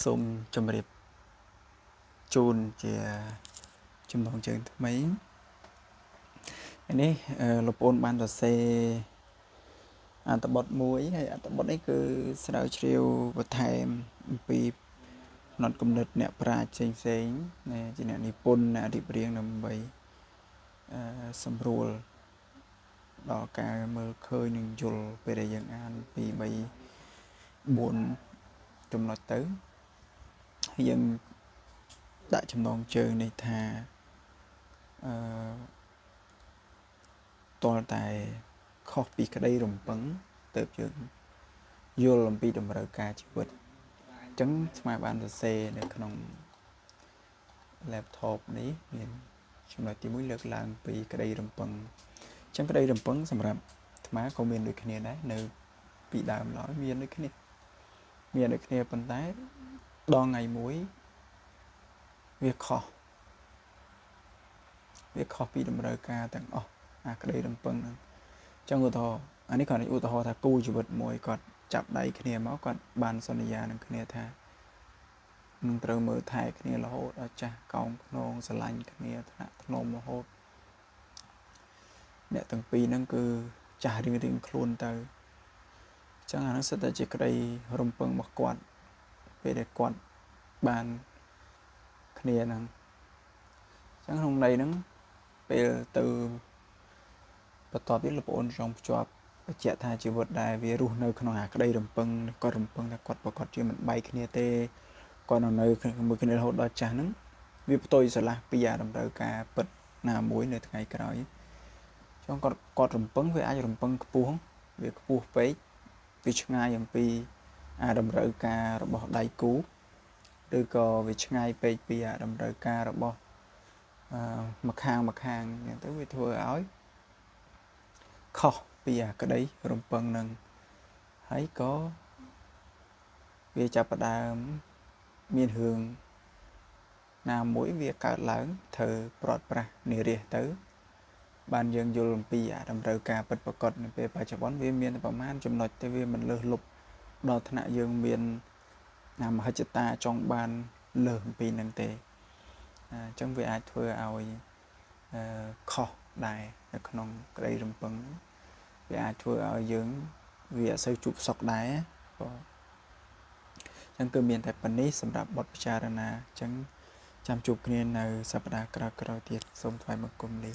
សូមជម្រាបជូនជាចំណងជើងថ្មីនេះលោកប្អូនបានសរសេរអត្ថបទមួយហើយអត្ថបទនេះគឺស្រាវជ្រាវបន្ថែមអំពីផ្នត់គំនិតអ្នកប្រាជ្ញផ្សេងៗជាអ្នកនិពន្ធអ្នករៀបរៀងដើម្បីសម្រួលដល់ការមើលឃើញនិងយល់ពេលដែលយើងអានពី3 4ចំណុចទៅយើងដាក់ចំណងជើងនេះថាតលតែខុសពីក្តីរំពឹងទៅយើងយល់អំពីតម្រូវការជីវិតអញ្ចឹងស្មាបានសរសេរនៅក្នុង laptop នេះមានចំណុចទី1លើកឡើងពីក្តីរំពឹងអញ្ចឹងក្តីរំពឹងសម្រាប់អាត្មាក៏មានដូចគ្នាដែរនៅពីដើមឡើយមានដូចគ្នាប៉ុន្តែដល់ថ្ងៃមួយវាខុសពីតម្រូវការទាំងអស់អាក្តីរំពឹងហ្នឹងអញ្ចឹងឧទាហរណ៍អានេះគាត់ឧទាហរណ៍ថាគូជីវិតមួយគាត់ចាប់ដៃគ្នាមកគាត់បានសន្យានឹងគ្នាថានឹងត្រូវមើលថែគ្នារហូតដល់ចាស់កោងខ្នងស្រឡាញ់គ្នាថ្នាក់ថ្នមរហូតអ្នកទាំងពីរហ្នឹងគឺចាស់រៀងខ្លួនទៅអញ្ចឹងអានោះសិតតែជាក្តីរំពឹងរបស់គាត់ពេលដែលគាត់បានគ្នាហ្នឹងអញ្ចឹងក្នុងន័យហ្នឹងពេលទៅបន្ទាប់ទៀតលោកប្អូនចង់ភ្ជាប់បញ្ជាក់ថាជីវិតដែលវារស់នៅក្នុងអាក្តីរំពឹងគាត់រំពឹងថាគាត់ប្រកាសជាមិនបែកគ្នាទេគាត់នៅមួយគ្នារហូតដល់ចាស់ហ្នឹងវាផ្ទុយស្រឡះពីអាតម្រូវការពិតណាមួយនៅថ្ងៃក្រោយចង់គាត់រំពឹងវាអាចរំពឹងខ្ពស់វាខ្ពស់ពេកវាឆ្ងាយអំពីអាតម្រូវការរបស់ដៃគូឬក៏វាឆ្ងាយពេកពីអាតម្រូវការរបស់ម្ខាងអញ្ចឹងទៅវាធ្វើឲ្យខុសពីអាក្តីរំពឹងនឹងហើយក៏វាចាប់ផ្ដើមមានរឿងណាមួយវាកើតឡើងធ្វើប្រត់ប្រាស់នារាសទៅបានយើងយល់អំពីអាតម្រូវការពិតប្រាកដនៅពេលបច្ចុប្បន្នវាមានប្រមាណចំណុចទៅវាមិនលើសលប់ដល់ថ្នាក់យើងមានមហិច្ឆតាចង់បានលើសអំពីនឹងទេអញ្ចឹងវាអាចធ្វើឲ្យខុសដែរនៅក្នុងក្តីរំពឹងវាអាចធ្វើឲ្យយើងវាអត់សូវជប់សុខដែរក៏អញ្ចឹងគឺមានតែប៉ុណ្នេះសម្រាប់បទពិចារណាអញ្ចឹងចាំជួបគ្នានៅសប្តាហ៍ក្រោយៗទៀតសូមថ្លែងបង្គំលា